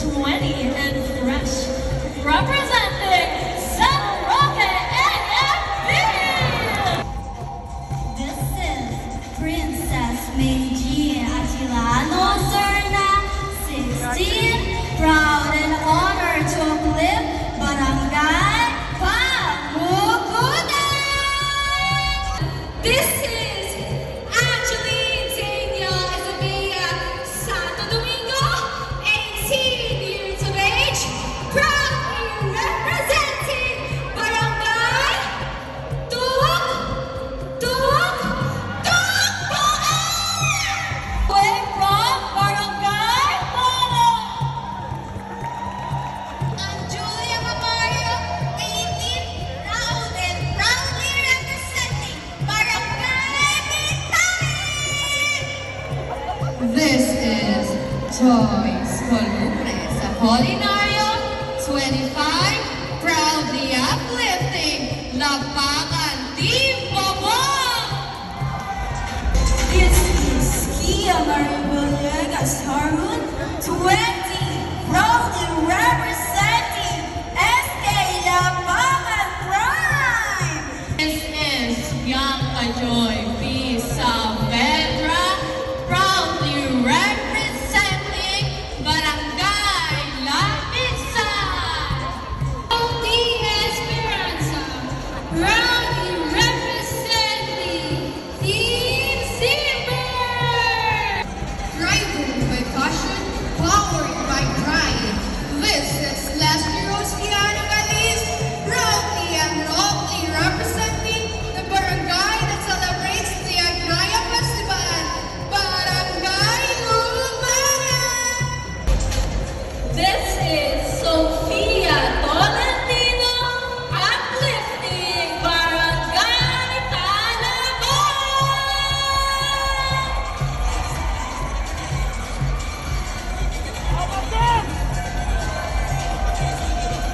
20 and fresh. Representing San Roque AFP! This is Princess Meiji Atilano Serna, 16, proud and honored to uplift Barangay Pamukudan. This is Angeline Daniel Isabella Santo Domingo, 18 years of age, proudly representing Barangay Tuk Tuk Tukpuan! Way from Barangay Polo. I'm Julia Mamario, 18, proud and proudly representing Barangay Bitay! This is Joyce Columnes Apolinario, 25, proudly uplifting Lapangan Team Bobong! This is Kia Marie Villegas Harun, 20, proudly representing SK Lapangan Prime! This is Bianca Joy B. Saavedra, proudly representing Barangay Lapisan. Tony Esperanza, proudly representing Team Silver! Driven by passion, powered by pride. This is Leslie Rosiano Galiz, proudly and proudly representing the barangay that celebrates the Agnaya Festival, Barangay Lumayan. This is Sofia Tolentino, uplifting Barangay Talaban!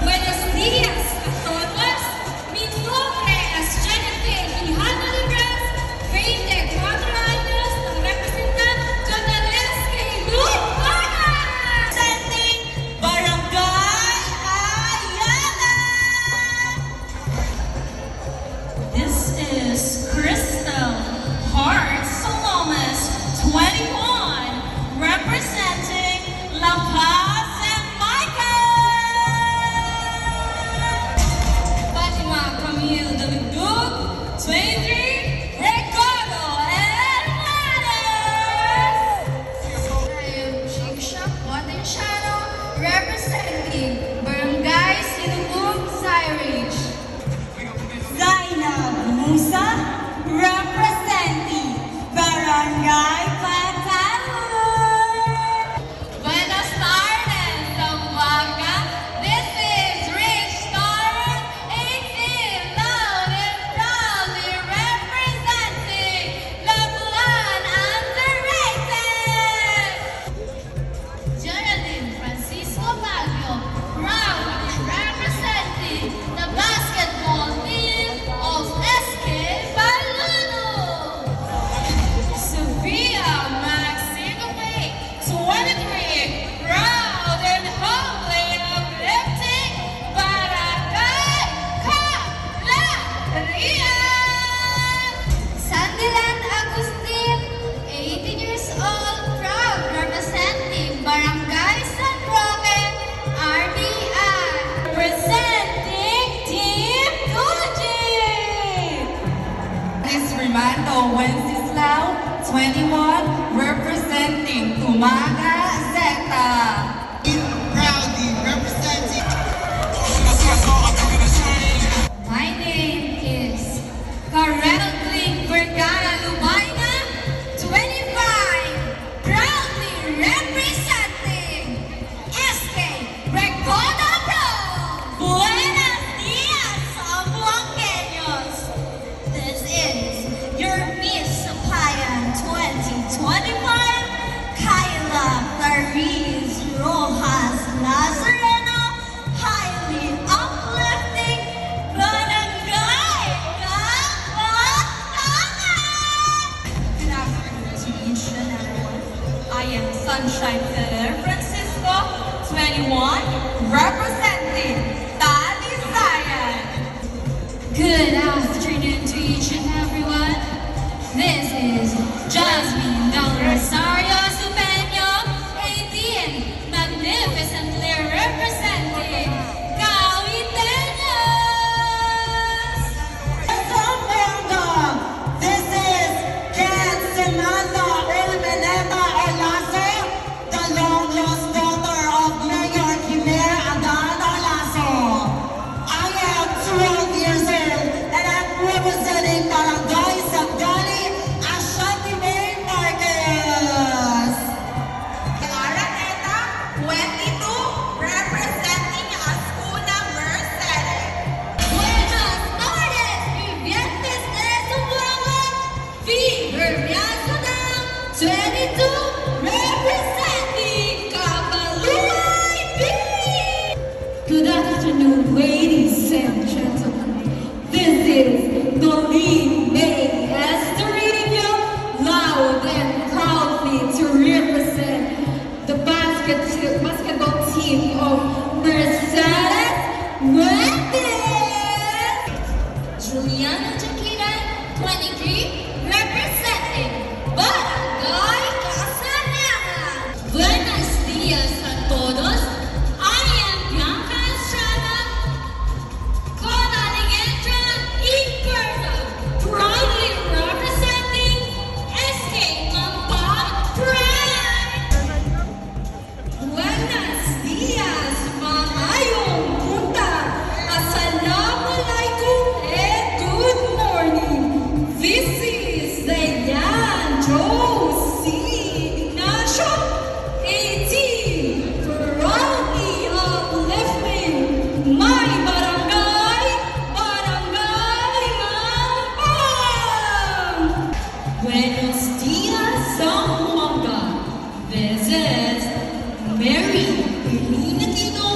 Buenos días a todos. Mi nombre es Jennifer Hijano Libres, 24 años, representando Jonalesque Lupana. Representing Barangay Ayala. This is Crystal Hart Salomas, 21, representing La Paz and Michael! Fatima Camille de Leduc, 23, Ricardo Hermanos. I am Shiksha Potenciano, representing Barangay Sinubug Cyrich. Zainab Musa, representing Barangay Patalon. Buenas tardes, Zamboanga. This is Rich Torres, 18, loud and proudly representing Labuan Underrated. Geraldine Francisco Baguio, proudly representing the 21, representing Talisayan. Good afternoon to each and everyone. This is Jasmine Del Rosario Supeño, 18, magnificently representing Caviteños. Zamboanga, this is Ken Samantha Olmeneta Olaso, the long lost daughter of Mayor Kimer Adan Olaso. I am 12 years old and I'm representing Barangay Sagdali, Ashanti May Marquez. Araneta, 22, representing Ascuna Merced. Buenas tardes, vivientes de Zamboanga. Fever Miazunang, 22, representing Caballuay Beach. Good afternoon, ladies and gentlemen. This is Doreen May Estorino, loud and proudly to represent the basketball team of Mercedes Wendes. Juliana Jaquiran, 23, representing Barangay Casanaga. Buenos días a todos. I am Bianca Estrada, con Alejandra Iperza, proudly representing SK Mampang Pride. Buenos días, mahayong punta. Assalamualaikum and good morning. This is Zayan Josie Ignacio, 18, proudly uplifting my barangay, Barangay Mampang. Buenos días, Zamboanga. This is Mary Irene Aquino,